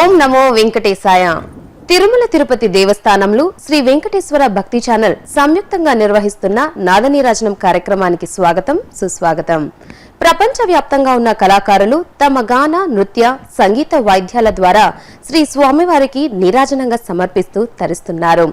ఓం నమో వెంకటేశాయ. తిరుమల తిరుపతి దేవస్థానంలో శ్రీ వెంకటేశ్వర భక్తి ఛానల్ సంయుక్తంగా నిర్వహిస్తున్న నాదనీరాజనం కార్యక్రమానికి స్వాగతం, సుస్వాగతం. ప్రపంచవ్యాప్తంగా ఉన్న కళాకారులు తమ గాన, నృత్య, సంగీత వాయిద్యాల ద్వారా శ్రీ స్వామివారికి నీరాజనంగా సమర్పిస్తూ తరిస్తున్నారు.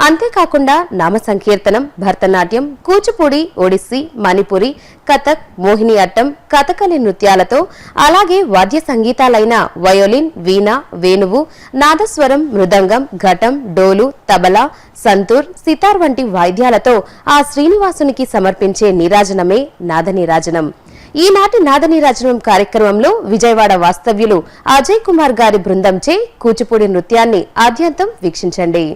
అంతేకాకుండా నామ సంకీర్తనం, భరతనాట్యం, కూచిపూడి, ఒడిస్సీ, మణిపురి, కథక్, మోహిని అట్టం, కథకళి నృత్యాలతో అలాగే వాద్య సంగీతాలైన వయోలిన్, వీణ, వేణువు, నాదస్వరం, మృదంగం, ఘటం, డోలు, తబలా, సంతూర్, సితార్ వంటి వాయిద్యాలతో ఆ శ్రీనివాసునికి సమర్పించే నీరాజనమే నాదనీరాజనం. ఈనాటి నాదనీరాజనం కార్యక్రమంలో విజయవాడ వాస్తవ్యులు అజయ్ కుమార్ గారి బృందంచే కూచిపూడి నృత్యాన్ని ఆద్యంతం వీక్షించండి.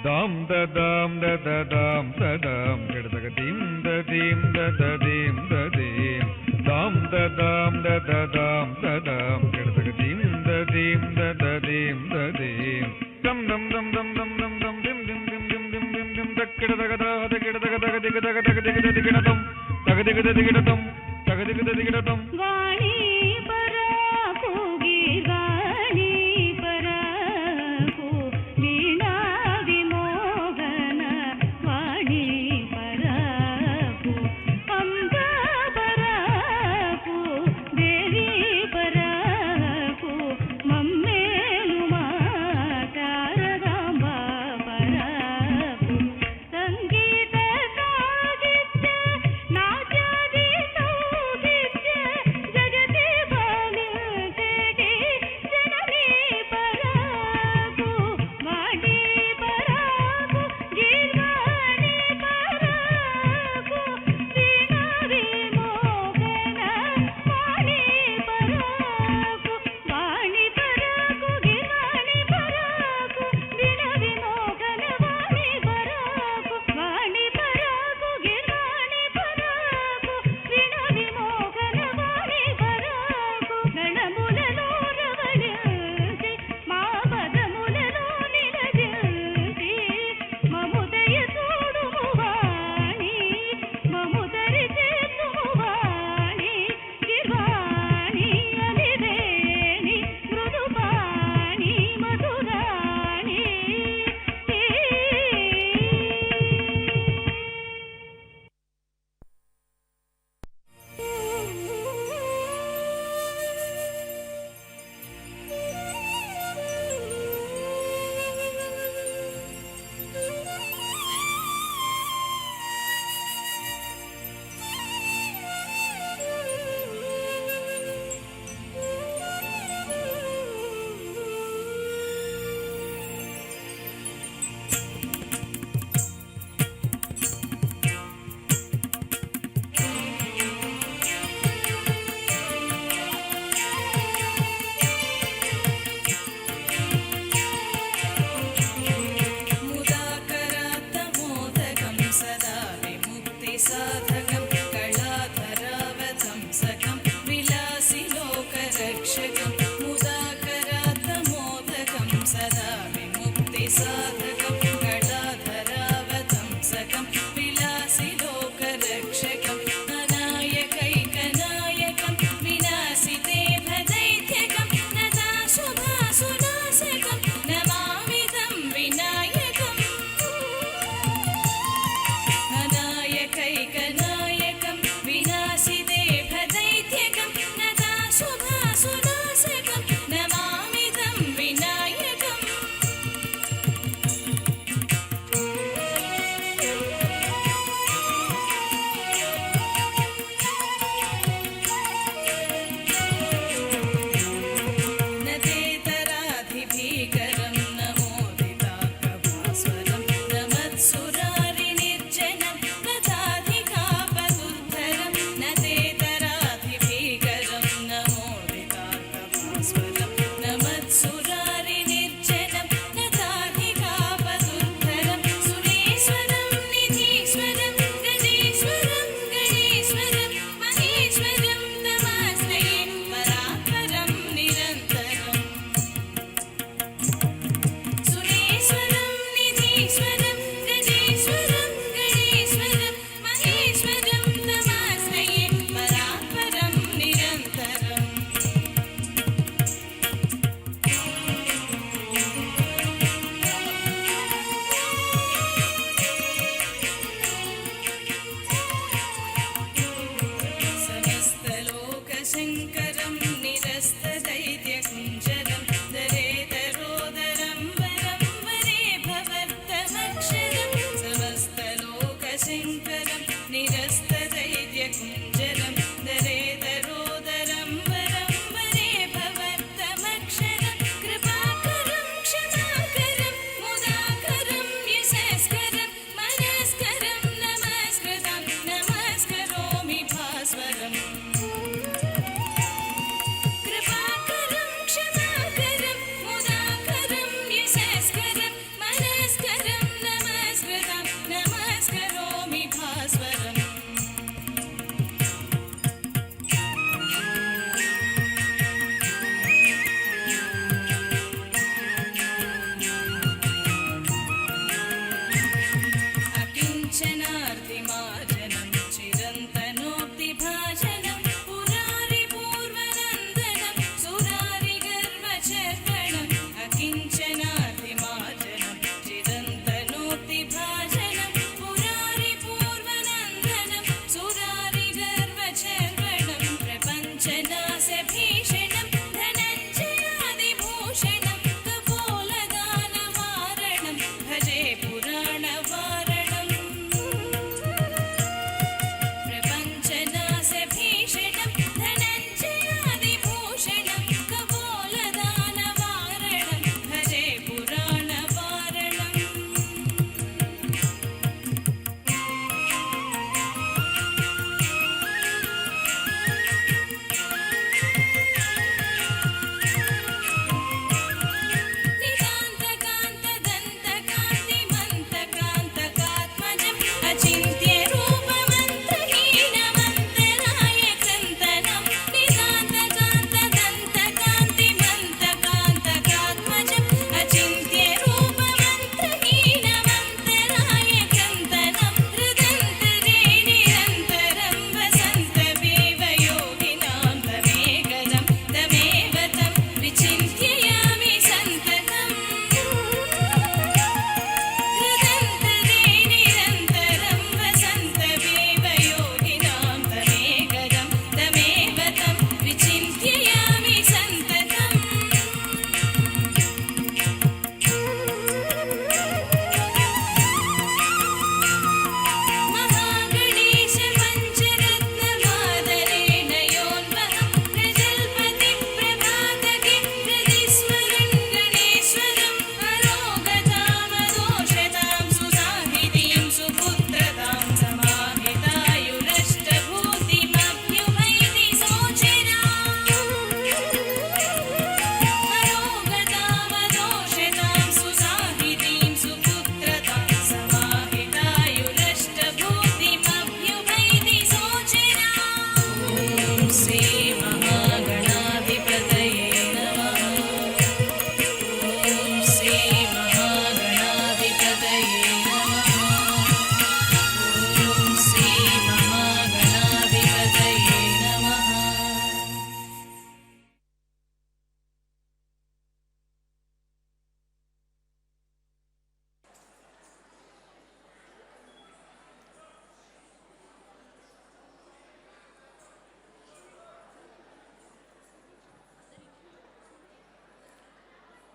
Dam da dam da da dam da dam da da dim da dim da da dim da dim dam da dam da da dam da dam da da dim da dim da da dim da dim dam dam dam dam dam dam dam dim dim dim dim dim dim dim da da da da da da da da dig da da dig da dig da dam da dig da dig da dam da dig da dig da dam वाणी परा कोगी वाणी परा को वीणा विमोहन वाणी परा को अंबा परा को देवी परा को मम्मेलु मातारदांबा परा को संगीत साहित्य नाट्यादि सौहित्य जगत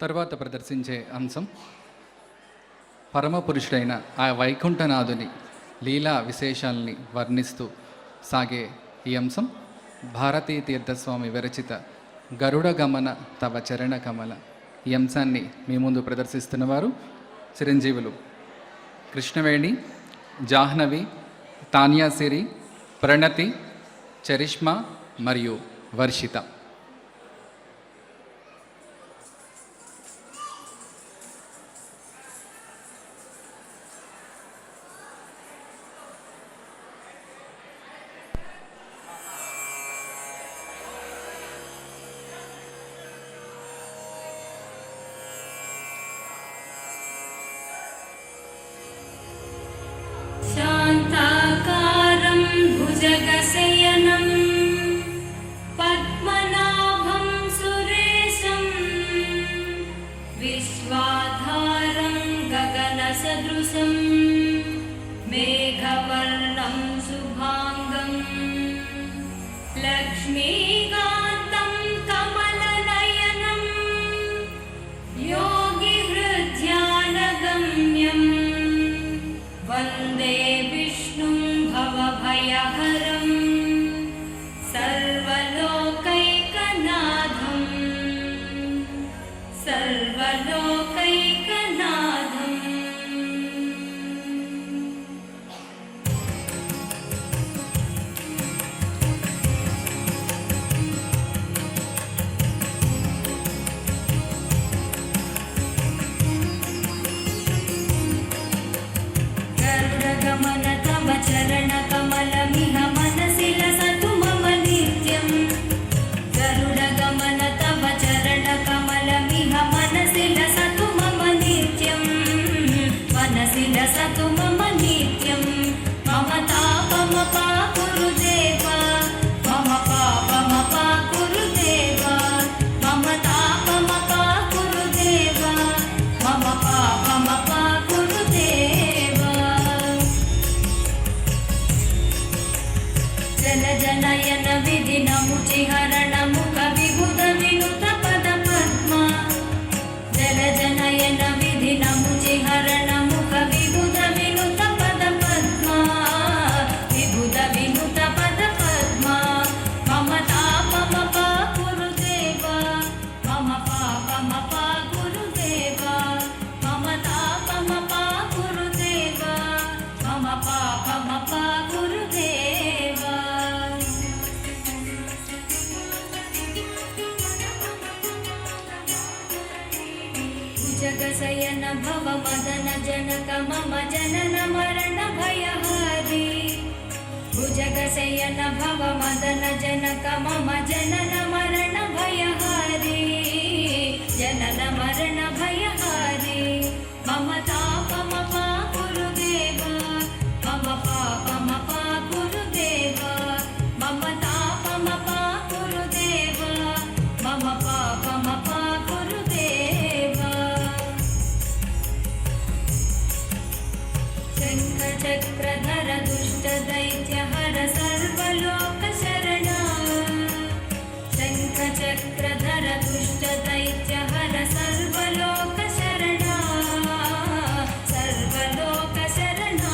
తర్వాత ప్రదర్శించే అంశం పరమపురుషుడైన ఆ వైకుంఠనాథుని లీలా విశేషాలని వర్ణిస్తూ సాగే ఈ అంశం భారతీ తీర్థస్వామి విరచిత గరుడ గమన తవ చరణ కమల. ఈ అంశాన్ని మీ ముందు ప్రదర్శిస్తున్నవారు చిరంజీవులు కృష్ణవేణి, జాహ్నవి, తాన్యాసిరి, ప్రణతి, చరిష్మా మరియు వర్షిత. विश्वाधारं गगनसदृशं मेघवर्णं शुभाङ्गं लक्ष्मीकान्तं कमलनयनं योगिहृद्यानगम्यं वन्दे विष्णुं भवभयहरं सर्वलोकैकनाथं सर्वलोकैकनाथम् गरुडगमन तव चरणकमलमिह मनसि लसतु मम नित्यं गरुडगमन तव चरणकमलमिह मनसि लसतु मम नित्यं मनसि लसतु मम नित्यं मम तापमपाकुरु देव मम पापमपाकुरु देव मम तापमपाकुरु देव मम पापमपाकुरु देव जन जनयन विधिनमुचिहरण मुख विबुध विनुत पद पद्मा जल जनयन विधिनमुचिहरण मुख विबुध विनुत पद पद्मा विबुध विनुत पद पद्मा मम तापमपाकुरु देव मम पापमपाकुरु देव मम तापमपाकुरु देव मम पापमपाकुरु देव जगशयन भव मदन जनक मम जनन मरण भयहारी भुजगशयन भव मदन जनक मम जनन मरण भयहारी जनन मरण भयहारी मम तापमपाकुरु देव मम पापमपाकुरु देव मम तापमपाकुरु देव मम पापमपाकुरु देव शङ्खचक्रधर दुष्टदैत्यहर सर्वलोकशरणा शङ्खचक्रधर दुष्टदैत्यहर सर्वलोकशरणा सर्वलोकशरणा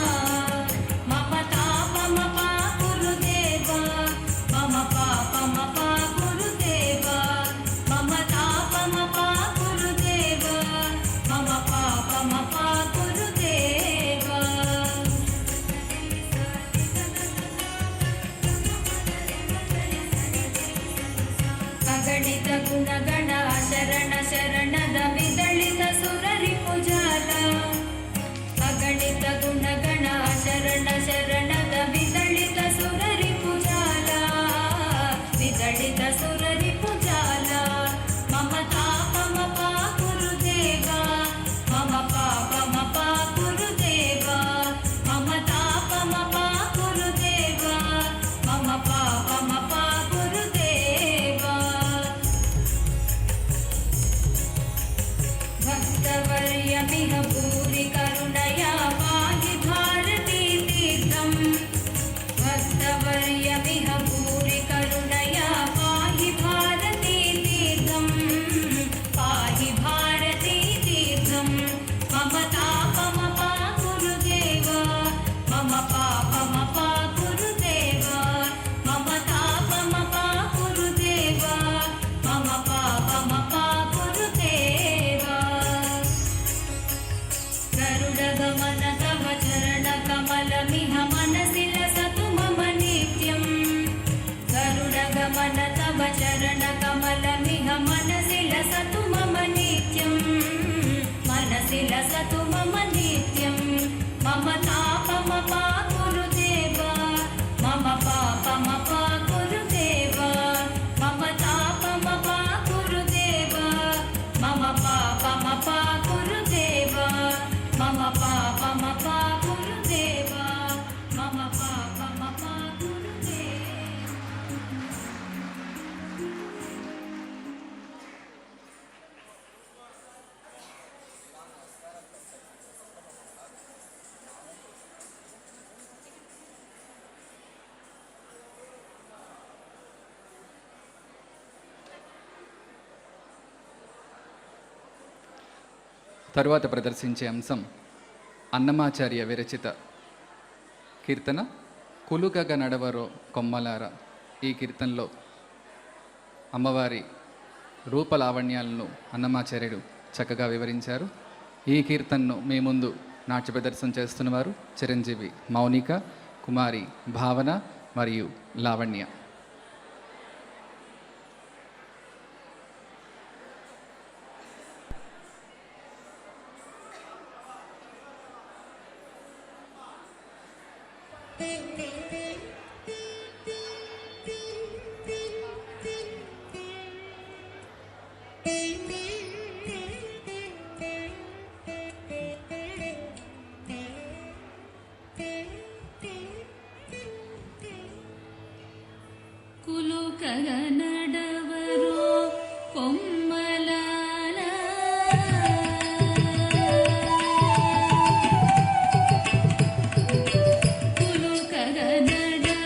मम तापमपाकुरु देव मम पापमपाकुरु देव मम तापमपाकुरु देव मम पापमपाकुरु देव अगणित गुणगण शरण शरणद विदलित सुररिपुजाಲ अगणित गुणगण शरण शरणद विदलित सुररिपुजाಲ विदलित सुररिपुजाಲ मम तापमपाकुरु देव मम पापमपाकुरु देव मम तापमपाकुरु देव मम पापमपाकुरु देव भक्तवर्यमिह भूरि करुणया पाहि भारती तीर्थं भक्तवर्यमिह भूरि करुणया पाहि भारती तीर्थं पाहि भारती तीर्थं मम तापमपाकुरु देव मम पापमपाकुरु देव मम तापमपाकुरु देव मम पापमपाकुरु देव गरुडगमन तव चरणकमलमिह मनसि लसतु मम नित्यं गरुडगमन तव चरणकमलमिह मनसि लसतु मम नित्यं मनसि लसतु मम नित्यं मम तापमपाकुरु देव मम पापमपाकुरु देव मम तापमपाकुरु देव मम पापमपाकुरु देव मम पापमपाकुरु देव मम पापमपाकुरु देव తరువాత ప్రదర్శించే అంశం అన్నమాచార్య విరచిత కీర్తన కులుకగ నడవరో కొమ్మలార. ఈ కీర్తనలో అమ్మవారి రూపలావణ్యాలను అన్నమాచార్యుడు చక్కగా వివరించారు. ఈ కీర్తనను మీ ముందు నాట్య ప్రదర్శన చేస్తున్నవారు చిరంజీవి మౌనిక, కుమారి భావన మరియు లావణ్య. కులుకగ నడవరో కొమ్మలాల కులుకగ నడవరో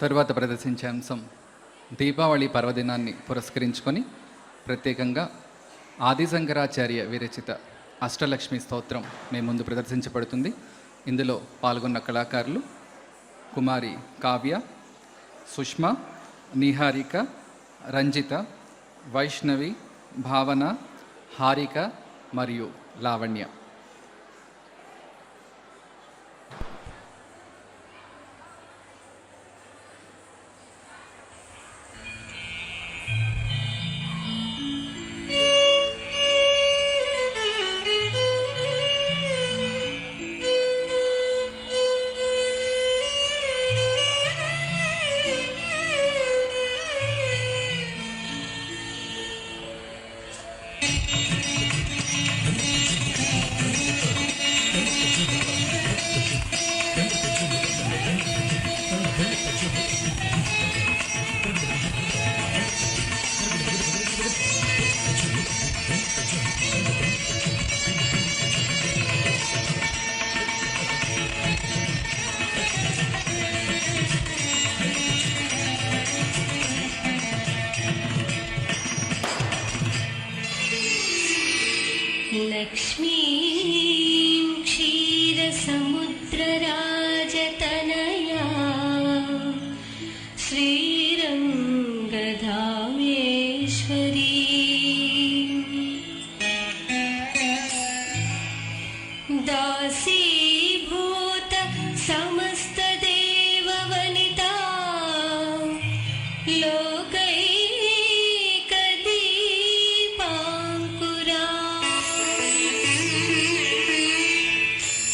తరువాత ప్రదర్శించే అంశం దీపావళి పర్వదినాన్ని పురస్కరించుకొని ప్రత్యేకంగా ఆదిశంకరాచార్య విరచిత అష్టలక్ష్మి స్తోత్రం మీ ముందు ప్రదర్శించబడుతుంది. ఇందులో పాల్గొన్న కళాకారులు కుమారి కావ్య, సుష్మా, నిహారిక, రంజిత, వైష్ణవి, భావన, హారిక మరియు లావణ్య. लक्ष्मीं क्षीरसमुद्रराजतनया श्रीरङ्गधामेश्वरी दासीभूत समस्तदेववनिता लोकैकदीपाङ्कुरा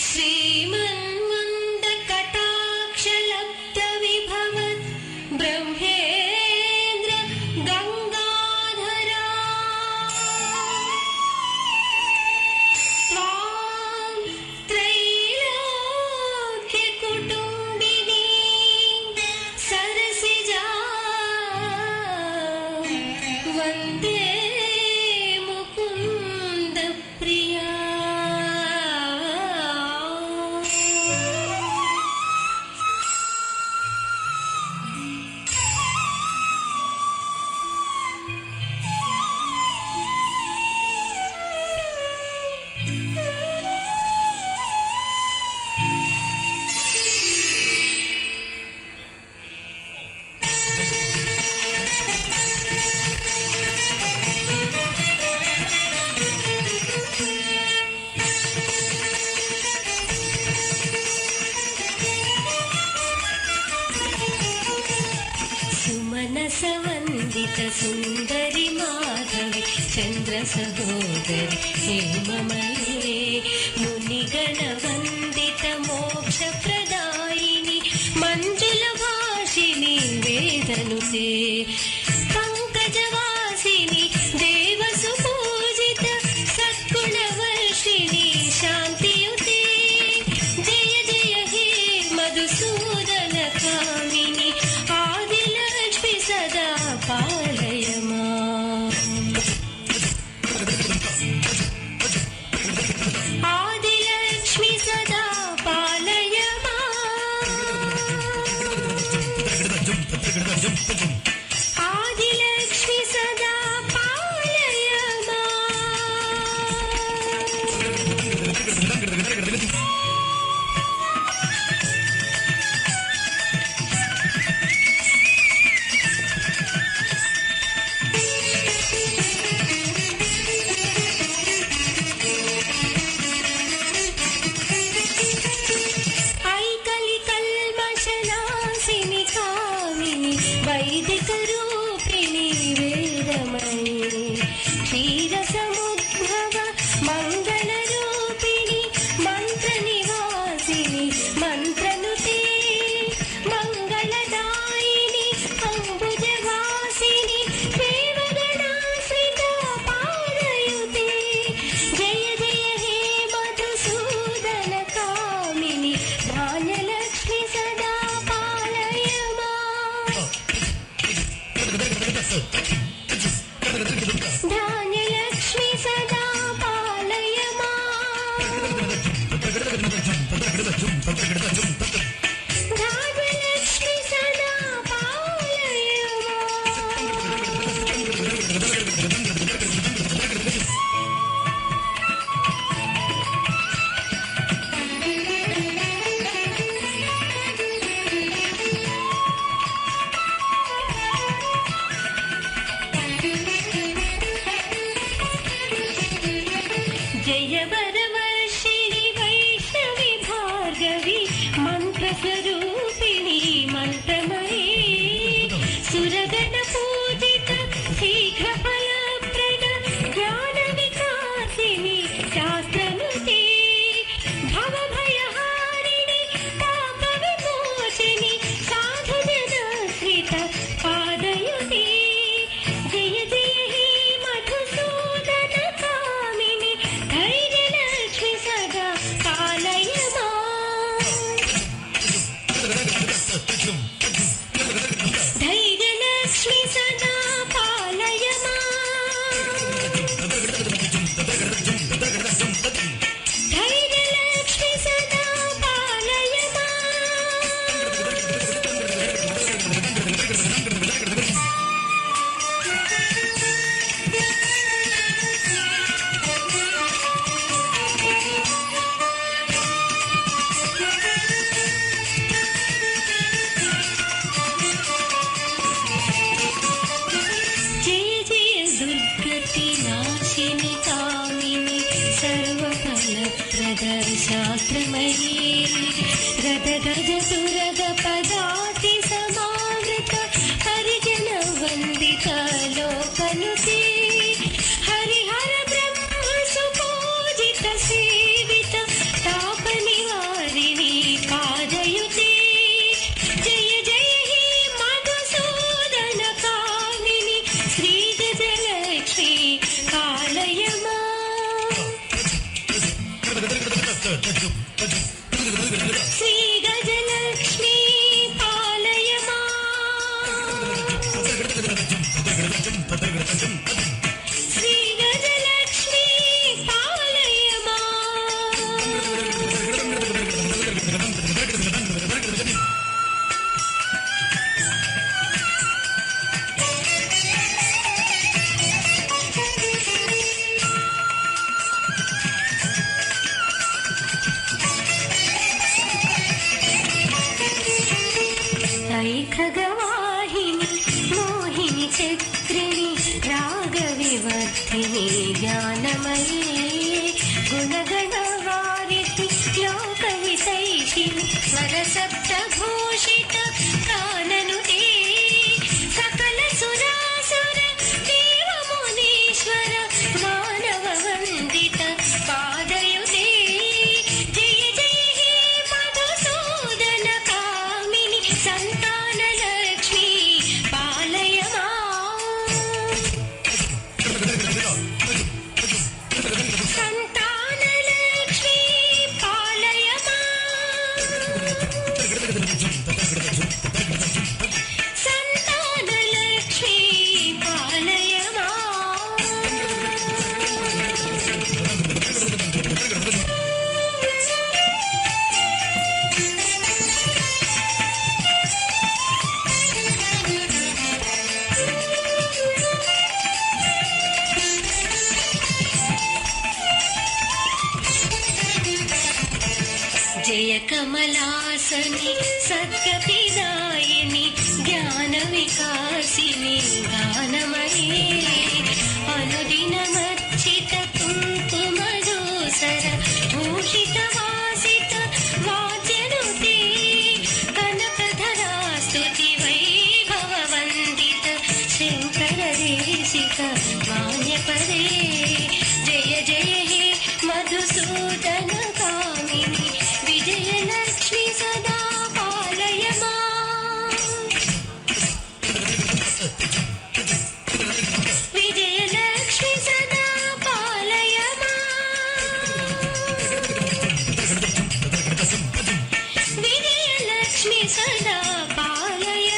श्रीमन्मन्दकटाक्षलब्धविभवत् ब्रह्मेन्द्र गङ्गाधरा त्वां त्रैलोक्यकुटुम्बिनी सरसिजा वन्दे मुकुन्दप्रिया. सुमनसवन्दित सुन्दरि माधवि चन्द्र सहोदरि हेममये मुनिगणवन्दित मोक्षप्रदायिनि मञ्जुलभाषिनि वेदनुते पङ्कजवासिनि देवसुपूजित सद्गुणवर्षिणि शान्तियुते जय जय हे मधुसूदन कामिनि आदिलक्ष्मि सदा पालय माम्. आदिलक्ष्मि सदा पालय माम्. आदिलक्ष्मि सदा पालय माम्. ऐकलि कल्मषनाशिनि कामिनि वैदिक पदाति समावृत हरिजन वन्दित लोकनुते हरिहर ब्रह्म सुपूजित सेवित ताप निवारिणी पादयुते जय जय हे मधुसूदन कामिनि श्री गजलक्ष्मी कालय श्री गजलक्ष्मी पालय श्री गजलक्ष्मी पालय ऐ खगवाहिनि मोहिनि चक्रिणि रागविवर्धिनि ज्ञानमयी गुणगणवारिधि लोकहितैषिणि स्वरसप्तभूषित काननुते सकल सुरासुर देवमुनीश्वर मानववन्दित पादयुते जय जय हे मधुसूदन कामिनि सन्तानलक्ष्मी पालय सन्तानलक्ष्मी पालय सन्तानलक्ष्मी पालय जय कमलासनि सद्गतिदायिनि ज्ञानविकासिनि गानमयी अनुदिनमर्चित कुङ्कुमधूसर भूषितवासित वाद्यनुते कनकधरा स्तुति वैभववन्दित शङ्करदेशिक मान्यपदे जय जय हे मधुसूदन कामिनि विजयलक्ष्मी सदा पालय विजयलक्ष्मी सदा पालय विजयलक्ष्मी सदा पालय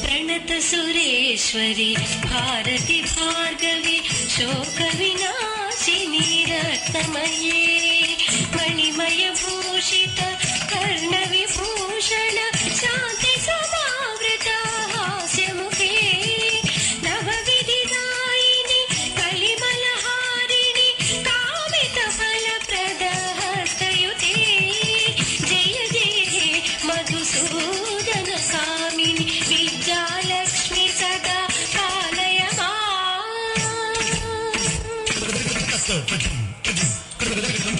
प्रणत सुरेश्वरी भारती भार्गवी शोक विनाशिनी रत्नमये मणिमय भूषित कर्ण विभूषण शांति समावृत हास्यमुखे नवविधिदायिनि कलिमलहारिणि कामित फलप्रद हस्तयुते जय जय हे मधुसूदन कामिनि विद्यालक्ष्मी सदा पालय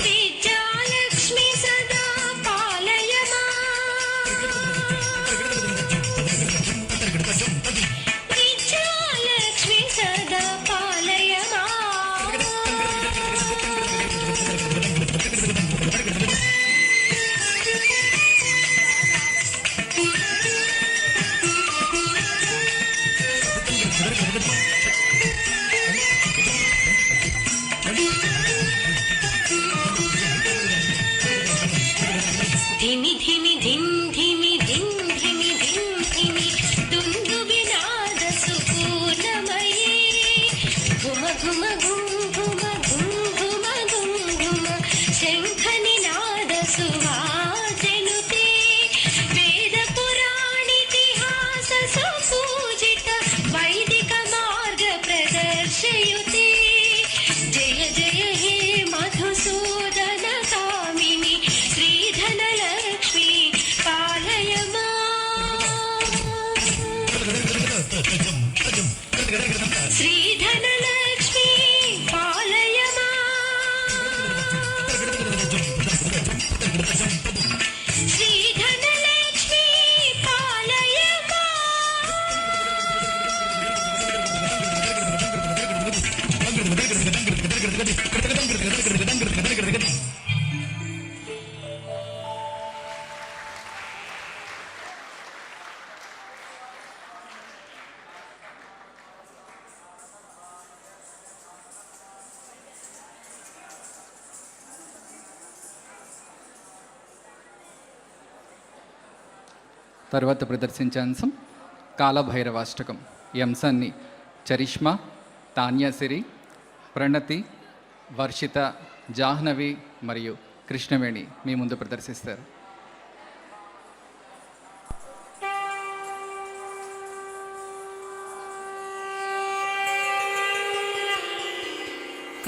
विद्यालक्ष्मी सदा पालय विद्यालक्ष्मी सदा पालय తర్వాత ప్రదర్శించే అంశం కాలభైరవాష్టకం. ఈ అంశాన్ని చరిష్మా, తాన్యాసిరి, ప్రణతి, వర్షిత, జాహ్నవి మరియు కృష్ణవేణి మీ ముందు ప్రదర్శిస్తారు.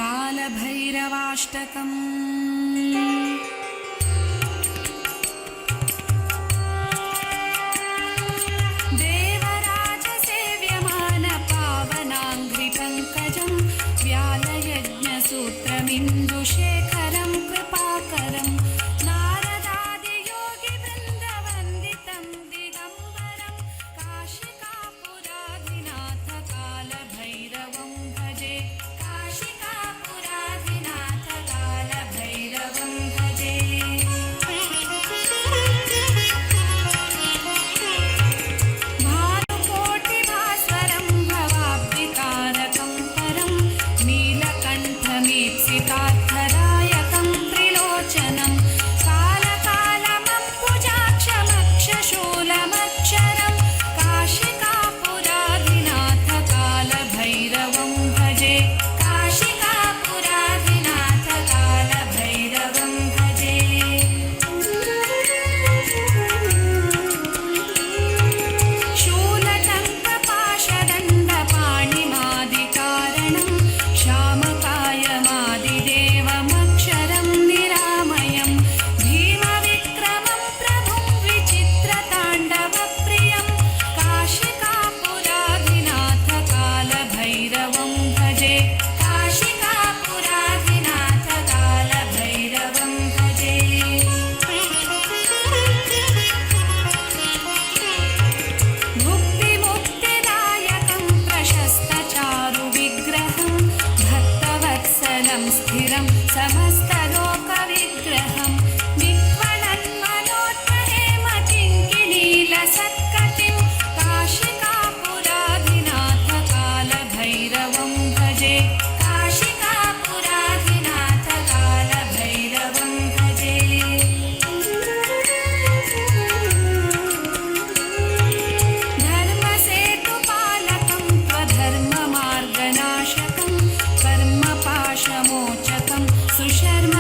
कालभैरवाष्टकम् देवराजसेव्यमान पावनाङ्घ्रिपङ्कजं व्यालयज्ञसूत्रमिन्दुशेखरं कृपाकरं नारदादियोगिवृन्दवन्दितं दिगम्बरं काशिकापुराधिनाथ कालभैरवं भजे. काशिकापुराधिनाथ कालभैरवं भजे. भानुकोटिभास्वरं भवाब्धिकारकं परं नीलकण्ठमीप्सितार्थदायकं त्रिलोचनं कालकालमम्बुजाक्षमक्षशूलमक्षरं काशिकापुराधिनाथ कालभैरवं भजे. काशिकापुराधिनाथ कालभैरवं भजे. शूलटङ्कपाशदण्डपाणिमादिकारणं श्यामकायमादिदेवमक्षरं निरामयं भीमविक्रमं प्रभुं विचित्रताण्डवप्रियं काशिकापुराधिनाथ कालभैरवं भजे. काशिकापुराधिनाथ कालभैरवं भजे. भुक्तिमुक्तिदायकं प्रशस्तचारुविग्रहं भक्तवत्सलं स्थिरं समस्तलोकविग्रहं विह्वलन्मनोत्तहेमकिङ्किणीलसत्कटिं काशिकापुराधिनाथ कालभैरवं भजे. काशिकापुराधिनाथ कालभैरवं भजे. धर्मसेतुपालकं त्वधर्ममार्गनाशकं कर्मपाशमोचकं सुशर्म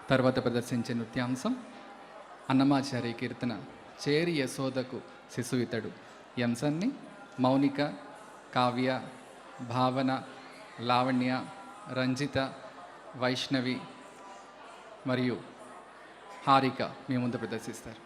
తర్వాత ప్రదర్శించే నృత్యాంశం అన్నమాచార్య కీర్తన చేరి యశోదకు శిశువితడు. ఈ అంశాన్ని మౌనిక, కావ్య, భావన, లావణ్య, రంజిత, వైష్ణవి మరియు హారిక మీ ముందు ప్రదర్శిస్తారు.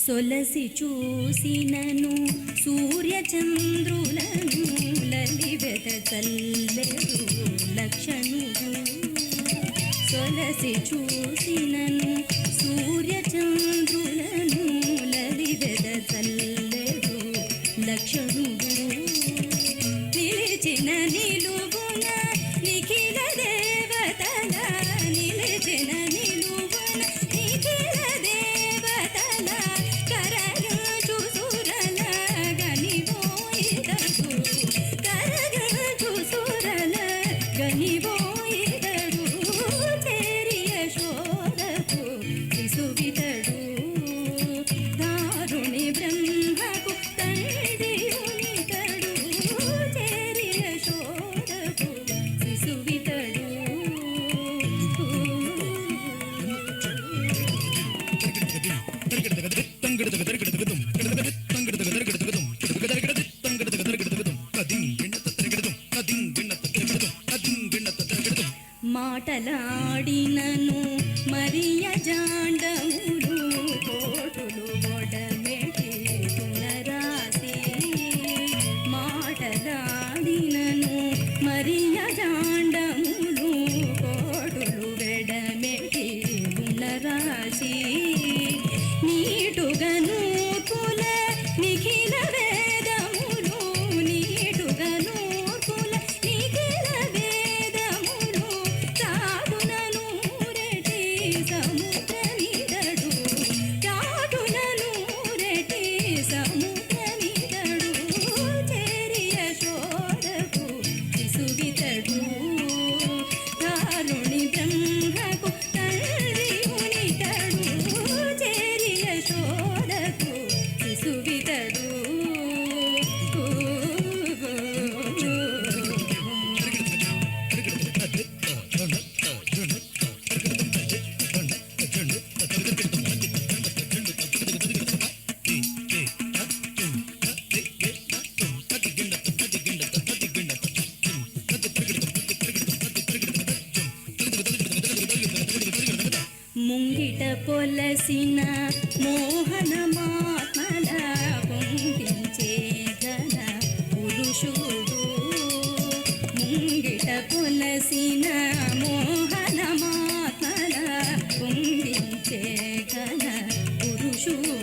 సొలసి చూసినను సూర్యచంద్రులను లలివెద చల్లెరు లక్షణుడు. సొలసి చూసినను సూర్యచంద్రులను లలివెద చల్లెరు లక్షణుడు. నిలిచిన నిలువున నిఖిల దేవతల, నిలిచిన నిలువున నిఖిల దేవతల కరగచు సురల గనివోయిదడు, కరగచు సురల గనివోయిదడు. చేరి యశోదకు శిశువితడు, దారుణి బ్రహ్మకు తండ్రియునితడు. చేరి యశోదకు శిశువితడు. మాటలాడినను మరియ జాండములు కోటులు ఒడమెటి పునరాసి. మాటలాడినను మరియ జాండములు కోటులు వెడమెటి పునరాసి. నీటుగను కుల నిఖిల వేదములు, నీటుగను కుల నిఖిల వేదములు చాటునను రెటి సముద్రమిదడు, చాటునను రెటి సముద్రమిదడు. చేరి యశోదకు శిశువితడు, దారుణి బ్రహ్మకు తండ్రియునితడు. చేరి యశోదకు పొలసిన మోహన మాత్మల పొంగించే ఘన పురుషుడు ముంగిట పొలసిన మోహన మాత్మల పొంగించే ఘన పురుషుడు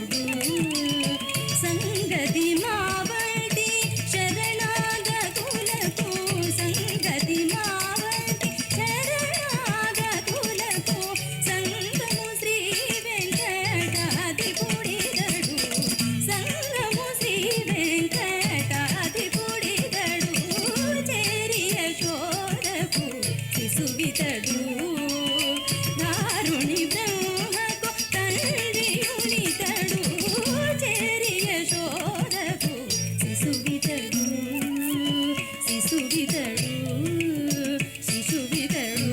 సంగతి మావటి శరణాగతులకు సంగతి మావటి శరణాగతులకు సంగము శ్రీ వెంకటాధిపుడిదడు సంగము శ్రీ వెంకటాధిపుడిదడు చేరియ శోధకు శిశువితడు దారుణి బ్రహ్మకు తండ్రియునితడు చేరియ శోధకు శిశువితడు శిశువితడు శిశువితడు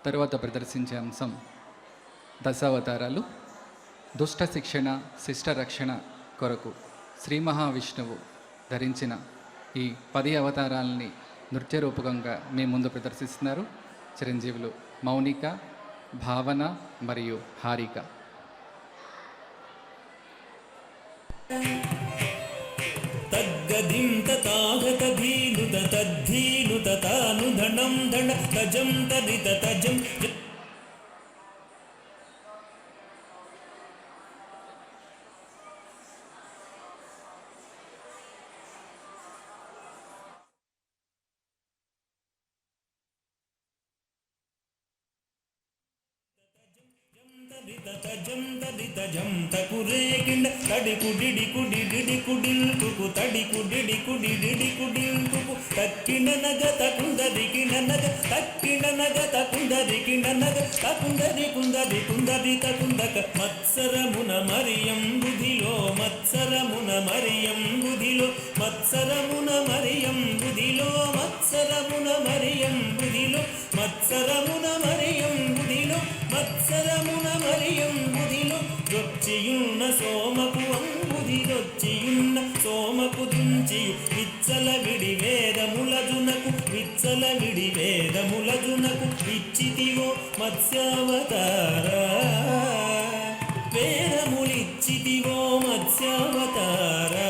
తరువాత ప్రదర్శించే అంశం దశావతారాలు. దుష్ట శిక్షణ శిష్ట రక్షణ కొరకు శ్రీ మహావిష్ణువు ధరించిన ఈ 10 అవతారాలని నృత్య రూపకంగా మీ ముందు ప్రదర్శిస్తున్నారు చిరంజీవులు మౌనిక, భావన మరియు హారిక. తగ్గదింత తాగత ధీనుత తద్ధీనుత తాను ధనం ధన తజం తదిత తజం తజం తదిత జం తకురే కిండ తడి కుడిడి కుడి డిడి కుడిల్ కుకు తడి కుడిడి కుడి డిడి కుడిల్ కుకు తక్కిన నగ తకుందరి కిన నగ తక్కిన నగ తకుందరి కిన నగ తకుందరి కుందరి కుందరి తకుందక మత్సరమున మరియం బుధిలో మత్సరమున మరియం బుధిలో మత్సరమున మరియం బుధిలో మత్సరమున మరియం బుధిలో మత్సరమున మరియం బుధిలో మత్సరమున మరియం బుధిలో రొచ్చియున్న సోమకు అంబుధిరొచ్చియున్న సోమకు దుంచియు విచ్చల విడి వేదములజునకు విచ్చల విడి వేదములజునకు ఇచ్చితివో మత్స్యావతారా వేదములిచ్చితివో మత్స్యావతారా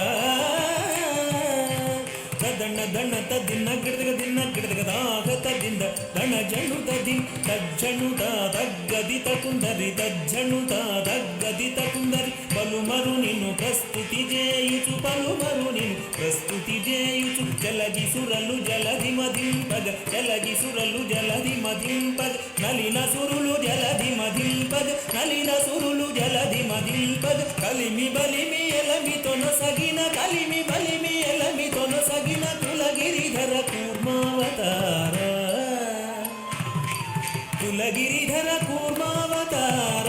దణ దణ తదిన్న గిడదగ దిన్న గిడదగ దాగ తదింద దణ జణుత దిన్ తజ్జణుత తగ్గది తకుందరి తజ్జణుత తగ్గది తకుందరి పలుమరు నిన్ను ప్రస్తుతి చేయుచు పలుమరు నిన్ను ప్రస్తుతి చేయుచు జలది సురలు జలది మదింపగ జలది సురలు జలది మదింపగ నలిన సురులు జలది మదింపగ నలిన సురులు జలది మదింపగ కలిమి బలిమి ఎలమితోన సగిన కలిమి బలిమి ఎలమితోన సగిన కులగిరిధర కూర్మావతార కులగిరిధర కూర్మావతార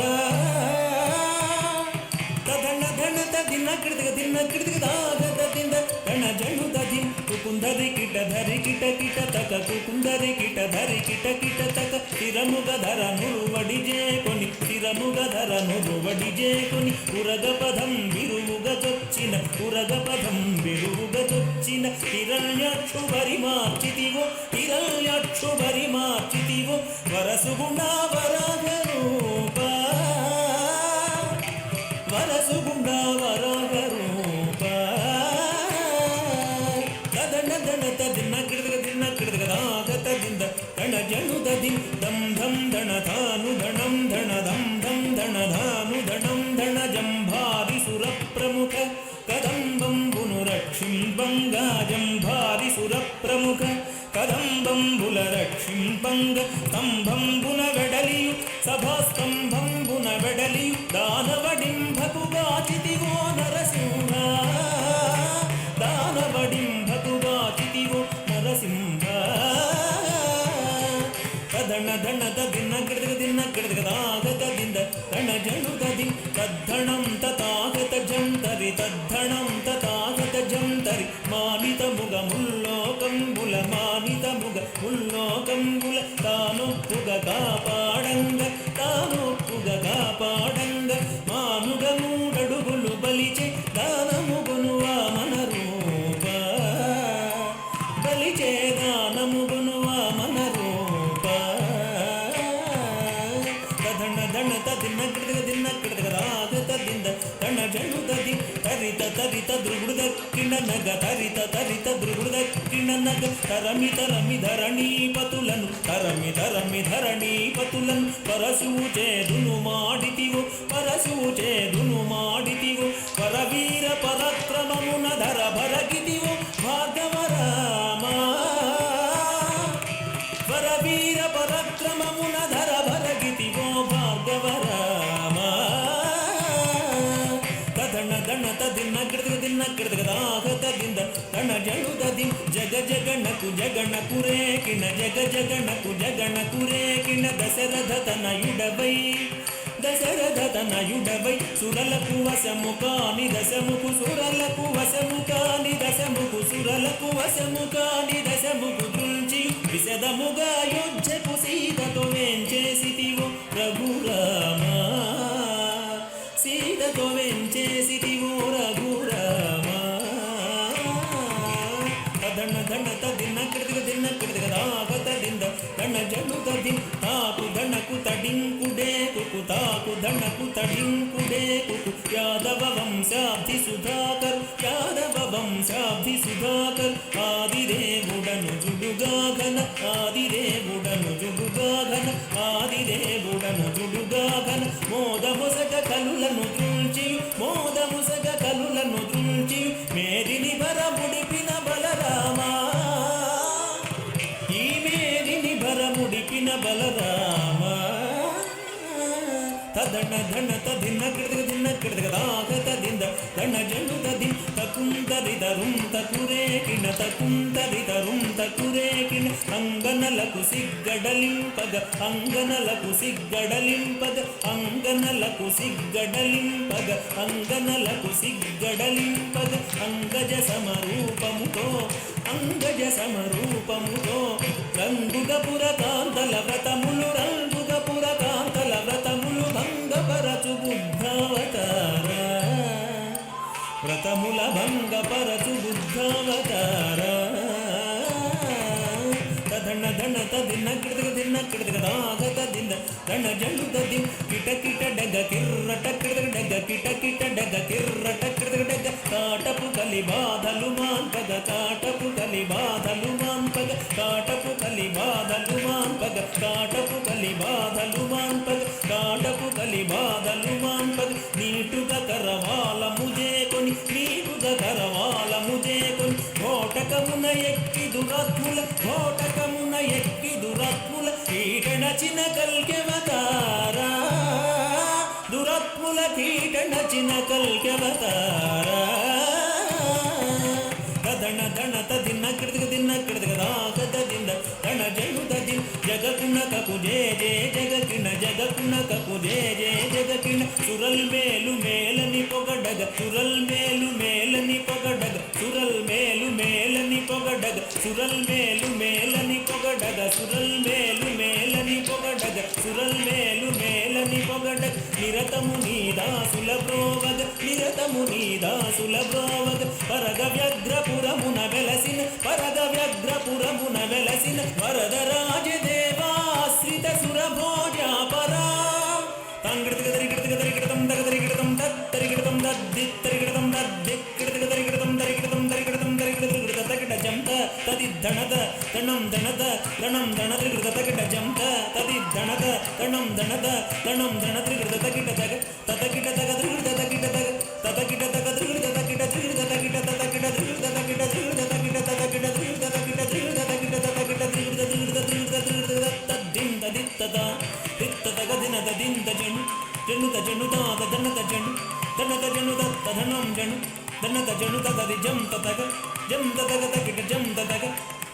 తదన ధన తదిన కిడదగ దిన్న కిడదగ దాగ తదింద గణ జణు తది కుకుందరి కిట ధరి కిట కిట తక కుకుందరి కిట ధరి కిట కిట తక స్థిరముగ ధర నురువడి చేకొని స్థిరముగ ధర నురువడి చేకొని ఉరగ పదం విరువుగ చొచ్చిన ఉరగ పదం విరువుగ చొచ్చిన హిరణ్యాక్షు బరి మార్చితివో హిరణ్యాక్షు బరి మార్చితివో వరసుగుణా వరాగ రూప వరసుగుణా వరాగ రూప తదన దణ తదిన్న కిడదగ దిన్న కిడదగ దాగ తదింద దణ జణు దది దం ధం దణ ధాను ధణం ధణ ధం ధం దణ ధాను ధణం ధణ జంభారి సుర ప్రముఖ కదంబంబును రక్షింపంగా జంభారి సుర ప్రముఖ కదంబంబుల రక్షింపంగ స్తంభంబున వెడలియు సభాస్తంభంబున వెడలియు దానవడింభకు గాచితివో నరసింహ దానవడింభ మానితముగ ముల్లోకంబుల మానితముగ ముల్లోకంబుల తానొప్పుగ కాపాడంగ తానొప్పుగ కాపాడంగ మానుగ మూడడుగులు బలిచే దానముగును వామన రూప బలిచే దానముగును వామన రూప తదణ దణ తదిన్న గిడదగ దిన్న గిడదగ రాగ తదింద దణ జను తది తరిత తరిత దృగుడు దక్కిణ నగ తరిత తరిత దృగుడు దక్కిణ నగ తరమి తరమి ధరణీపతులను తరమి తరమి ధరణీపతులను పరశువు చేదును మాడితివో పరశువు చేదును మాడితివో పరవీర పరక్రమమున ధర భరగితివో భార్గవ రామా పరవీర పరక్రమమున ధర భరగితివో భార్గవ రామా తదణ దణ తదిన్న గిడదగ దిన్న గిడదగ రాగ తదింద దణ జను తది జగ జగణకు జగణకు రేకిణ జగ జగణకు జగణకు రేకిణ దశరథ తనయుడవై దశరథ తనయుడవై సురలకు వశము కాని దశముకు సురలకు వశము కాని దశముకు సురలకు వశము కాని దశముకు దృంచి విశదముగా యుద్ధకు సీతతో వేంచేసితివో రఘురామా సీతతో వెంచేసితివో రఘురామా తదణ దణ తదిన్న గిడదగ దిన్న గిడదగ రాగ తదింద దణ జను తది తాకు దణకు తడింకుడే కుకు తాకు దణకు తడింకుడే కుకు యాదవ వంశాబ్ది సుధాకర్ యాదవ వంశాబ్ది సుధాకర్ ఆదిదేవుడను జుడుగాఘన ఆదిదేవుడను జుడుగాఘన ఆదిదేవుడను జుడుగాఘన మోదముసగ కలులను దృంచి మోదముసగ కలులను దృంచి మేదిని భరముడిపిన బలరామా ఈ మేదిని భరముడిపిన బలరామా తదణ ధణ తదిన్న గిడదగ దిన్న గిడదగ రాగ తదింద దణ జను తది తకుందరిదరుం తకురేకిణ తకుందరిదరుం తకురేకిణ అంగనలకు సిగ్గడలింపగ అంగనలకు సిగ్గడలింపగ అంగనలకు సిగ్గడలింపగ అంగనలకు సిగ్గడలింపగ అంగజ సమరూపముతో అంగజ సమరూపముతో రంగుగపుర కాంతల వ్రతములు రంగుగపుర కాంతల వ్రతములు భంగపరచు బుద్ధావతార వ్రతముల భంగపరచు బుద్ధావతార తదణ దణ తదిన్న గిడదగ దిన్న గిడదగ రాగ తదింద దణ జను తది కిట కిట డగ కిర్రట కిడదగ డగ కిట కిట డగ కిర్రట కిడదగ డగ కాటపు కలి బాధలు మాన్పగ కాటపు కలి బాధలు మాన్పగ కాటపు కలి బాధలు మాన్పగ కాటపు కలి బాధలు మాన్పగ కాటపు కలి బాధలు మాన్పగ నీటుగా కరవాలము చేకొని నీటుగా కరవాలము చేకొని ఘోటకమున ఎక్కి దురాత్ముల ఘోటకమున ఎక్కి దురాత్ముల కీటనచిన కల్కెవతారా దురాత్ముల కీటనచిన కల్కెవతారా తదణ దణ తదిన్న గిడదగ దిన్న గిడదగ రాగ తదింద దణ జను తది జగకునకకు జే జే జగకిణ జగకునకకు జే జే జగకిణ సురల్ మేలు మేలని పొగడగ సురల్ మేలు మేలని పొగడగ సురల్ మేలు మేలని పొగడగ సురల్ మేలు మేలని పొగడగ సురల్ మేలు మేలని పొగడగ సురల్ మేలు మేలని పొగడగ నిరతము నీదాసుల బ్రోవగ నిరతము నీదాసుల బ్రోవగ పరగ వ్యగ్రపురమున వెలసిన పరగ వ్యగ్రపురమున వెలసిన వరదరాజదేవాశ్రిత సురభోజాపరా తంగడతగ దరిగడతగ దరిగడతం దగ దరిగడతం దత్తరిగడతం దద్దిత్తరిగడతం దద్దిక్కడతగ దరిగడతం దరిగడతం దరిగడతం దరిగడతగ తగడ జంత తది ధనద తణం ధనద తణం ధనత్రిగడ తగడ జంత తది ధనద తణం ధనద తణం ధనత్రిగడ తగిడ తగ తతగిడ తగ త్రిగడ తగిడ తగ తతగిడ తగ త్రిగడ తగిడ త్రిగడ తగిడ తతగిడ త్రిగడ తగిడ త్రిగడ తగిడ తతగిడ త్రిగడ తగిడ త్రిగడ తగిడ తతగిడ త్రిగడ త్రిగడ త్రిగడ త్రిగడ తద్దిం తదిత్తద తిత్తదగ దినద దింద జను జనుత జనుత దనత జను దనత జను దత్తధనం జను దనత జను తది జం తతగ జం తతగ తగిట జం తతగ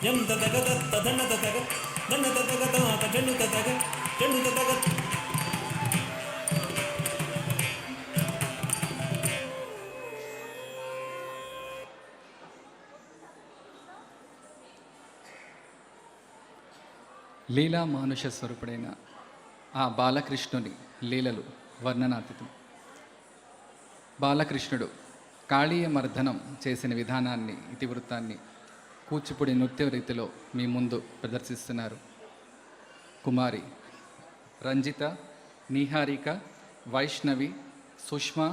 జం తతగ దత్తధన తతగ దనత తగ తాత జను తతగ జను తతగ లీలా మానుష స్వరూపుడైన ఆ బాలకృష్ణుని లీలలు వర్ణనాతీతం. బాలకృష్ణుడు కాళీయ మర్దనం చేసిన విధానాన్ని, ఇతివృత్తాన్ని కూచిపూడి నృత్య రీతిలో మీ ముందు ప్రదర్శిస్తున్నారు కుమారి రంజిత, నిహారిక, వైష్ణవి, సుష్మా,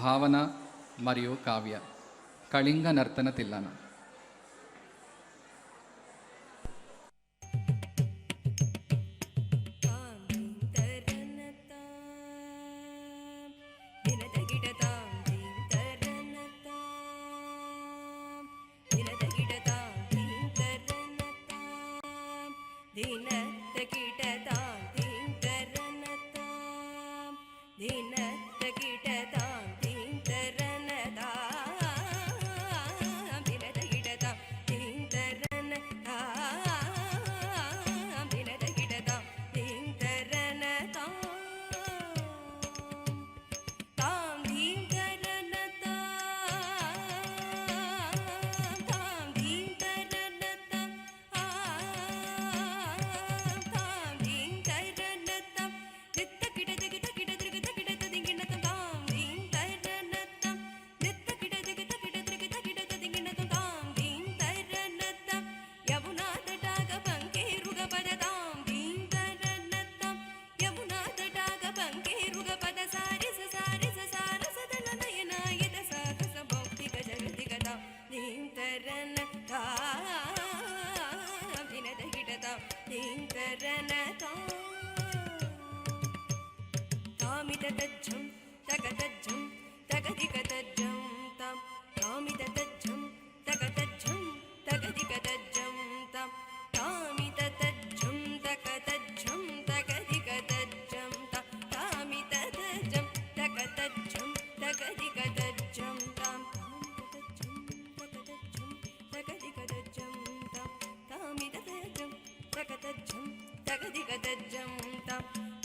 భావన మరియు కావ్య. కళింగ నర్తన తిల్లాన.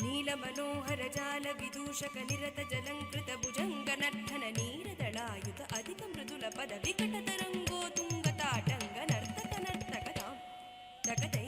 నీలమనోహర జాల విదూషక నిరత జలంకృత భుజంగ నర్ధన నీరదళాయుత అధిక మృదుల పద వికట తరంగోతుంగ తాటంగ నర్తక నర్తకతాం తకతై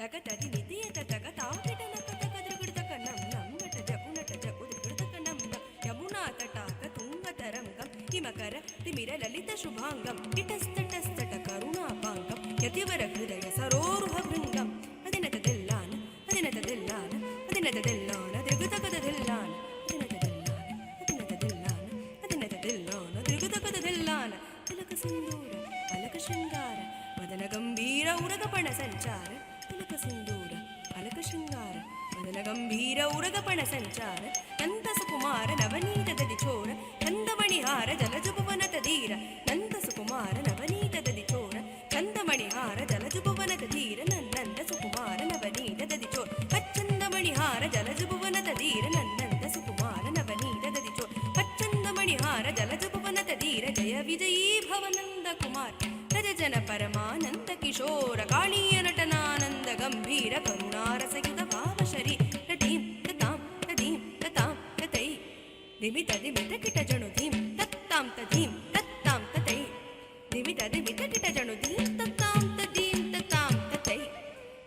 తకతది నితియత తకతాపిటనక తకదృగృతక నం నమ్మట జపునట జపుదృగృతక నంద యమునా తటాక తుంగ తరంగం హిమకర తిమిర లలిత శుభాంగం ఇటస్తటస్తట కరుణాపాంగం యతివర హృదయ సరోరుహ భృంగం అదినత దెల్లాన అదినత దెల్లాన అదినత దెల్లాన దిగుతకద దెల్లాన అదినత దెల్లాన అదినత దెల్లాన అదినత దెల్లాన దిగుతకద దెల్లాన తిలక సింధూర అలక శృంగార మదన గంభీర ఉరగపణ సంచార తిలక సింధూర అలక శృంగార మదన గంభీర ఉరగపణ సంచార నంద సుకుమార నవనీత దది చోర చందమణిహార జలజుపవన తదీర నంద సుకుమార నవనీత దది చోర చందమణిహార జలజుపవన తదీర నంద సుకుమార నవనీత దది చోర పచ్చందమణిహార జలజుపవన తదీర నంద సుకుమార నవనీత దది చోర పచ్చందమణిహార జలజుపవన తదీర జయ విజయీ భవనంద కుమార్ రజ జన పరమానంద కిశోర కాళీయ నటనానంద గంభీర కరుణారసయుత భావశరీ రటీం తతాం తదీం తతాం తతై దిమిత దిమిత కిట జణు ధీం తత్తాం తదీం తత్తాం తతై దిమిత దిమిత కిట జణు ధీం తత్తాం తదీం తతాం తతై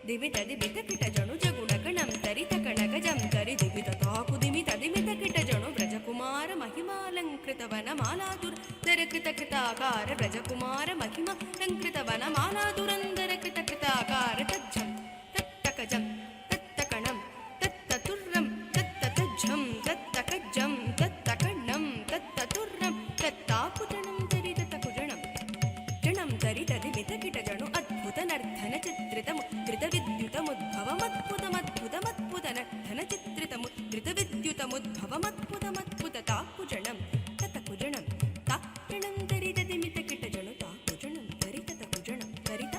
దిమిత దిమిత కిట జణు జగుణ గణం తరిత కణగ జం తరి దిమిత తాకు దిమిత దిమిత కిట జణు బ్రజకుమార మహిమాలంకృత వనమాలాదుర దరకృత కృతాకార బ్రజకుమార మహిమాలంకృత వనమాలాదురందర కృత కృతాకార తజ్జం తత్తకజం తత్తకణం తత్తతుర్రం తత్తతజ్జం తత్తకజ్జం తత్తకణం తత్తతుర్రం తత్తాకుజణం తరిత తకుజణం జణం తరిత దిమిత కిట జణు అద్భుత నర్ధన చిత్రితముద్రిత విద్యుతముద్భవమద్భుతమద్భుతమద్భుత నర్ధన చిత్రితముద్రిత విద్యుతముద్భవమద్భుతమద్భుత తాకుజణం తతకుజణం తాకుజణం తరిత దిమిత కిట జణు తాకుజణం తరిత తకుజణం తరిత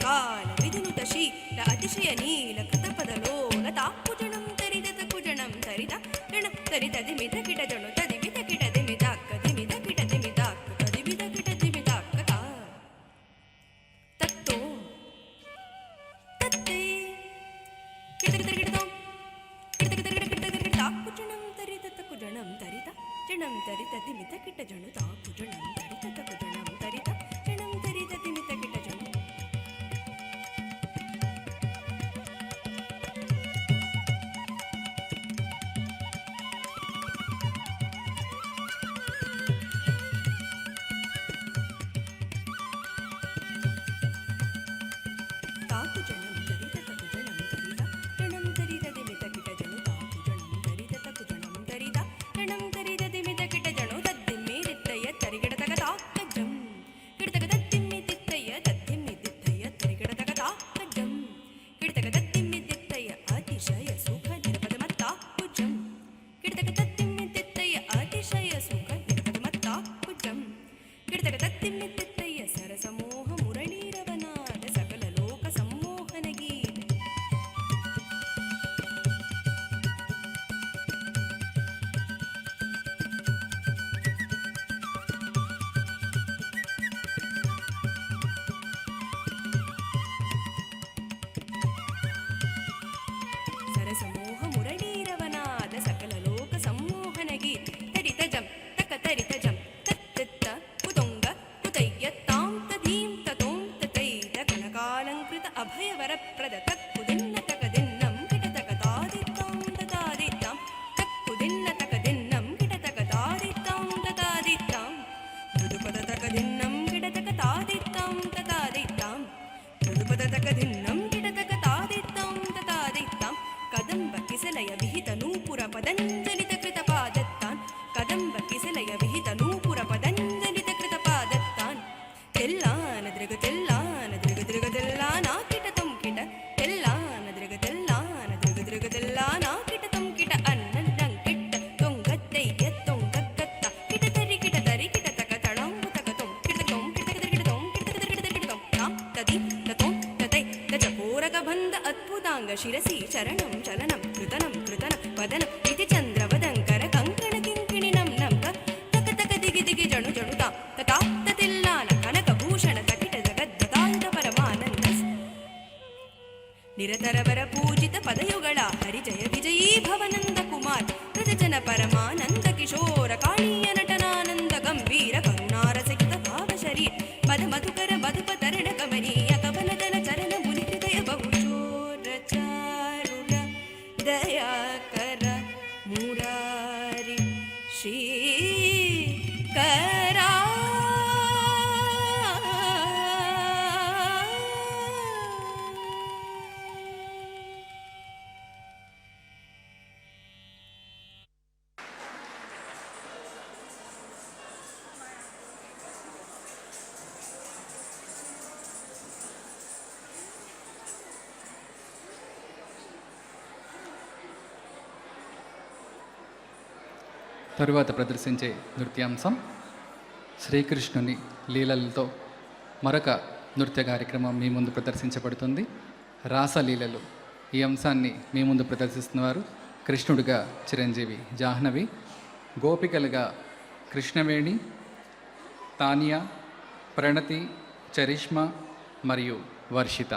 ಕಾಲ ವಿಧಿನುತ ಶೀಲ ಅತಿಶಯ ನೀಲ ಕೃತಪದಲೋಲ ತಾಪುಜಣಂ ತರಿದತ ಕುಜಣಂ ತರಿದ ಗಣಂ ತರಿದ ದಿಮಿತ ಕಿಟ ಜಣು ತದಿಮಿತ ಕಿಟ ದಿಮಿತಾಕ್ಕ ದಿಮಿತ ಕಿಟ ದಿಮಿತಾಕ್ಕ ತದಿಮಿತ ಕಿಟ ದಿಮಿತಾಕ್ಕ ತಾ ತತ್ತೋ ತತ್ತೇ ಕಿಟಕಿಟಕಿಟತೋಂ ಕಿಟಕಿಟಕಿಟಕಿಟಕಿಟ ತಾಪುಜಣಂ ತರಿದತ ಕುಜಣಂ ತರಿದ ಜಣಂ ತರಿದ ದಿಮಿತ ಕಿಟ ಜಣು ತಾಪುಜಣಂ ತರಿದತ ಕುಜಣಂ ತರಿದ ಜಣಂ ತರಿದ ದಿಮಿತ ಕಿಟ ಜಣು ತಾಕು ಜಣಂ ತರಿದ ತಕು ಜಣಂ ತರಿದ ಜಣಂ ತರಿದ ದಿಮಿತ ಕಿಟ ಜಣು ತಾಕು ಜಣಂ ತರಿದ ತಕು ಜಣಂ ತರಿದ ಜಣಂ ತರಿದ ದಿಮಿತ ಕಿಟ ಜಣು ತದ್ದಿಮ್ಮಿ ದಿತ್ತಯ್ಯ ತರಿಗಿಡ ತಗ ತಾಕ ಜಂ ಕಿಡತಗ ತದ್ದಿಮ್ಮಿ ದಿತ್ತಯ್ಯ ತದ್ದಿಮ್ಮಿ ದಿತ್ತಯ್ಯ ತರಿಗಿಡ ತಗ ತಾಕ ಜಂ ಕಿಡತಗ ತದ್ದಿಮ್ಮಿ ದಿತ್ತಯ್ಯ ಅತಿಶಯ ಸುಖ ನಿರಪದ ಮತ್ತಾಕು ಜಂ ಕಿಡತಗ ತದ್ದಿಮ್ಮಿ ದಿತ್ತಯ್ಯ ಅತಿಶಯ ಸುಖ ನಿರಪದ ಮತ್ತಾಕು ಜಂ ಕಿಡತಗ ತದ್ದಿಮ್ಮಿ ದಿತ್ತಯ್ಯ ಸರಸಮೋಹ ಮುರಳೀರವನಾದ ಸಕಲ ಲೋಕ ಸಂಮೋಹನ ಗೀತೆ ಸರಸಮೋಹ ಮುರಳೀರವನಾದ ಸಕಲ ಲೋಕ ಸಂಮೋಹನ ಗೀತೆ ತರಿತ ಜಂ ತಕ ತರಿತ ಜಂ ತತ್ತಿತ್ತ ಕುತುಂಗ ಕುತಯ್ಯ ತಾಂ ತದೀಂ ತತೋಂ ತತೈತ ಕನಕಾಲಂಕೃತ ಅಭಯವರಪ್ರದ ತಕ್ಕುದಿನ್ನ ತಕದಿನ್ನಂ ಕಿಟತಕ ತಾದಿತ್ತಾಂ ತತಾದಿತ್ತಾಂ ತಕ್ಕುದಿನ್ನ ತಕದಿನ್ನಂ ಕಿಟತಕ ತಾದಿತ್ತಾಂ ತತಾದಿತ್ತಾಂ ಮೃದುಪದ ತಕದಿನ್ನಂ ಕಿಟತಕ ತಾದಿತ್ತಾಂ ತತಾದಿತ್ತಾಂ ಮೃದುಪದ ತಕದಿನ್ನಂ ಕಿಟತಕ ತಾದಿತ್ತಾಂ ತತಾದಿತ್ತಾಂ ಕದಂಬ ಕಿಸಲಯ ವಿಹಿತ ನೂಪುರ ಪದಂಜಲಿತ ಕೃತ ಪಾದತ್ತಾನ್ ಕದಂಬ ಕಿಸಲಯ ವಿಹಿತ ನೂಪುರ ಪದಂಜಲಿತ ಕೃತ ಪಾದತ್ತಾನ್ ತೆಲ್ಲಾನ ದೃಗ ತೆಲ್ಲಾನ ದೃಗ ದೃಗ ತೆಲ್ಲಾನಾ ಕಿಟ ತುಂ ಕಿಟ ತೆಲ್ಲಾನ ದೃಗ ತೆಲ್ಲಾನ ದೃಗ ದೃಗ ತೆಲ್ಲಾನಾ ಕಿಟ ತುಂ ಕಿಟ ಅನ್ನಂಡಂ ಕಿಟ್ಟ ತೊಂಗತ್ತೈಯ ತೊಂಗಕ್ಕತ್ತ ಕಿಟ ತರಿ ಕಿಟ ತಕ ತಳಂಬ ತಕ ತೊಂ ಕಿಟ ತೊಂ ಕಿಟ ಕಿಟ ತೊಂ ಕಿಟ ಕಿಟ ತೊಂ ತಾಂ ತದಿ ತತೋಂ ತತೈ ತಚಕೋರಕ ಬಂದ ಅದ್ಭುತಾಂಗ ಶಿರಸಿ ಚರಣಂ ಚಲನಂ ಕೃತನಂ ಕೃತನ ವದನಂ ಇತಿ ಚಂದ್ರವದಂಕರ ಕಂಕಣ ಕಿಂಕಿಣಿನಂ ನಂ ತಕ ತಕ ದಿಗಿ ದಿಗಿ ಜಣು ಜಣು ತಾ ತತಾ ತತಿಲ್ಲಾನ ಕನಕ ಭೂಷಣ ತಕಿಟ ಜಗದ್ದತಾಯುಧ ಪರಮಾನಂದ ನಿರತರವರ ಪೂಜಿತ ಪದಯುಗಳ ಹರಿಜಯ ವಿಜಯೀ ಭವನಂದ ಕುಮಾರ್ ಪ್ರಜಜನ ಪರಮಾನಂದ ಕಿಶೋರ ಕಾಳೀಯ ನಟನಾನಂದ ಗಂಭೀರ ಕರುಣಾರಸಹಿತ ಭಾವ ಶರೀರ ಮದ ಮಧುಕರ ಮಧುಪ ತರಣ ಗಮನೀಯ ಕವನದನ ಚರಣ ಮುನಿ ಹೃದಯ ಬಹುಶೋರ ಚಾರುರ ದಯಾಕರ ಮುರಾರಿ ಶ್ರೀಕರ తరువాత ప్రదర్శించే నృత్యాంశం శ్రీకృష్ణుని లీలలతో మరొక నృత్య కార్యక్రమం మీ ముందు ప్రదర్శించబడుతుంది. రాసలీలలు. ఈ అంశాన్ని మీ ముందు ప్రదర్శిస్తున్నవారు కృష్ణుడిగా చిరంజీవి జాహ్నవి, గోపికలుగా కృష్ణవేణి, తానియా, ప్రణతి, చరిష్మా మరియు వర్షిత.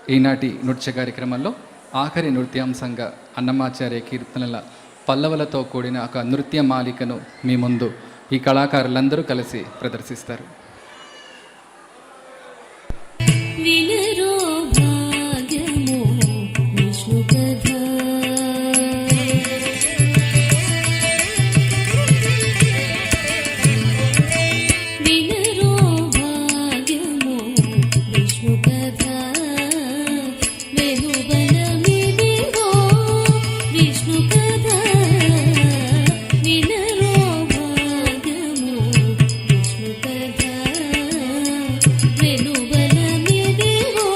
ఈనాటి నృత్య కార్యక్రమంలో ఆఖరి నృత్యాంశంగా అన్నమాచార్య కీర్తనల పల్లవులతో కూడిన ఒక నృత్య మాలికను మీ ముందు ఈ కళాకారులందరూ కలిసి ప్రదర్శిస్తారు. వినరో భాగ్యము విష్ణు కథ వినరో భాగ్యము విష్ణు కథ వెనుబలమిదిగో విష్ణు కథ వినరో భాగ్యము విష్ణు కథ వెనుబలమిదిగో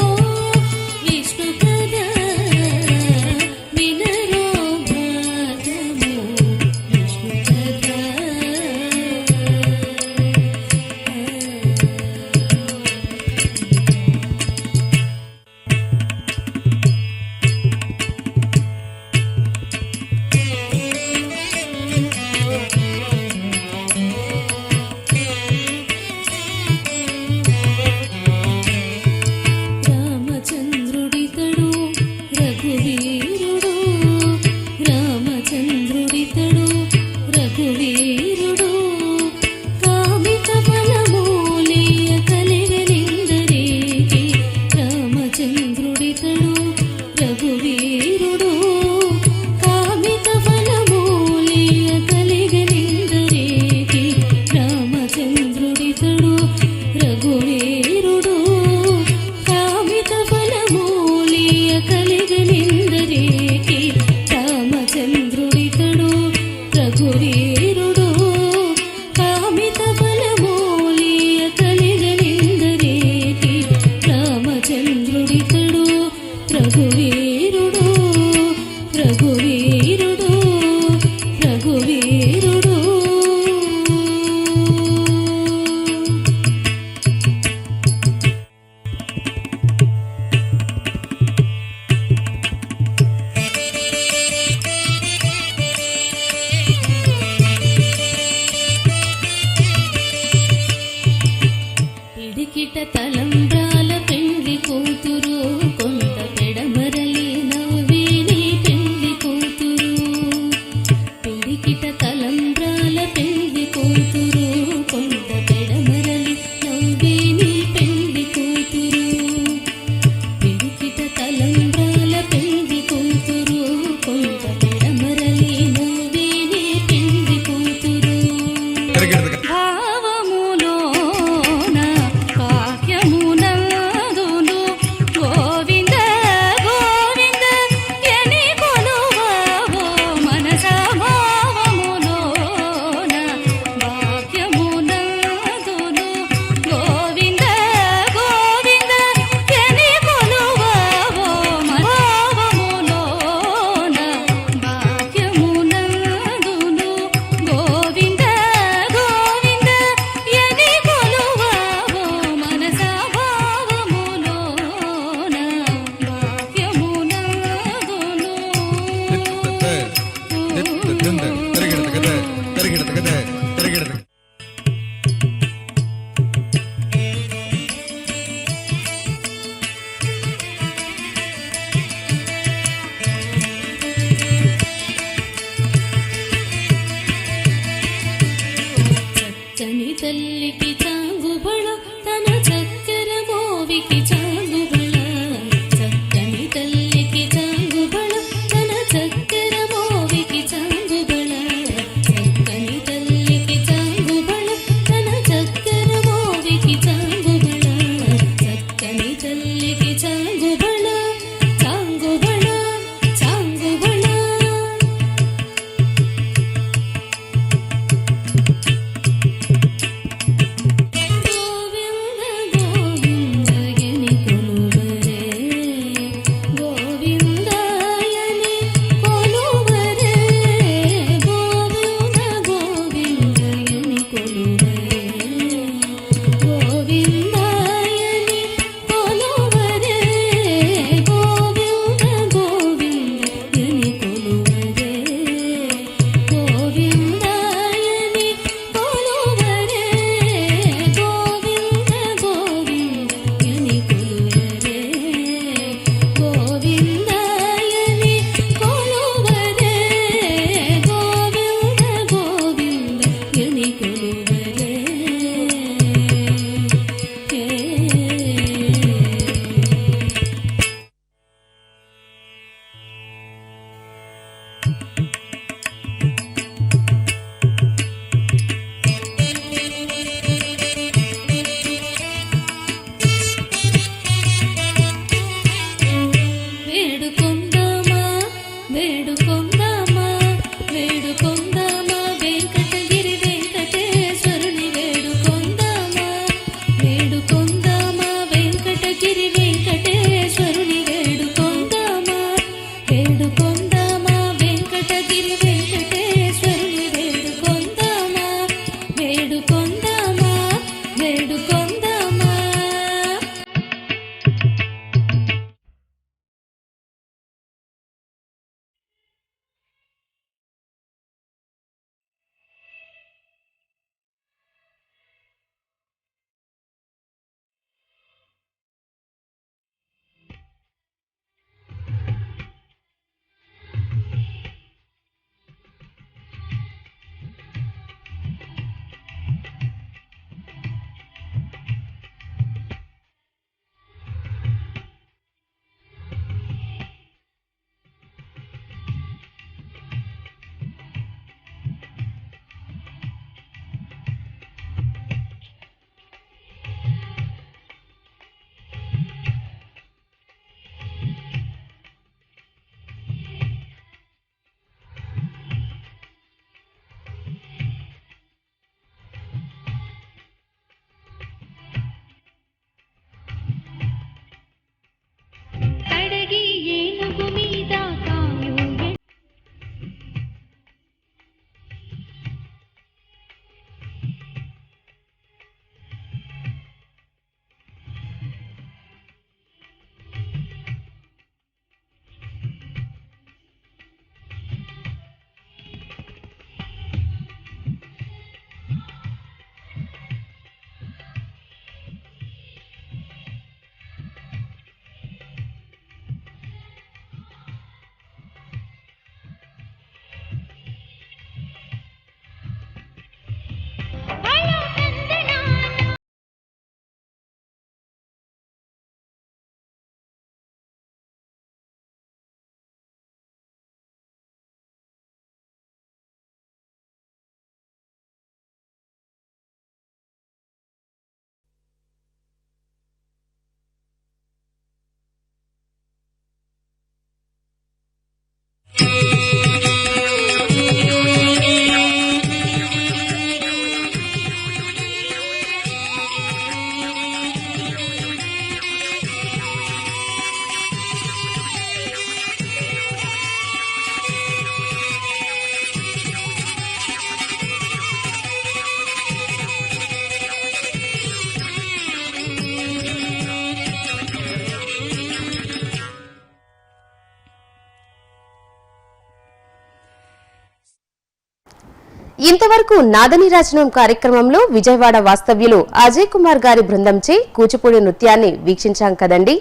ఇంతవరకు నాదనీరాజనం కార్యక్రమంలో విజయవాడ వాస్తవ్యులు అజయ్ కుమార్ గారి బృందంచే కూచిపూడి నృత్యాన్ని వీక్షించాం కదండి.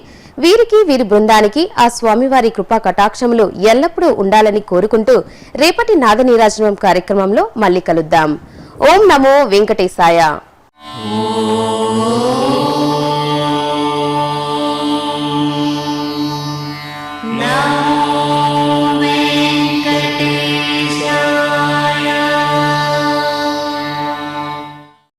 వీరికి వీరి బృందానికి ఆ స్వామివారి కృపా కటాక్షములు ఎల్లప్పుడూ ఉండాలని కోరుకుంటూ రేపటి నాదనీరాజనం కార్యక్రమంలో మళ్ళీ కలుద్దాం. ఓం నమో వెంకటేశాయ.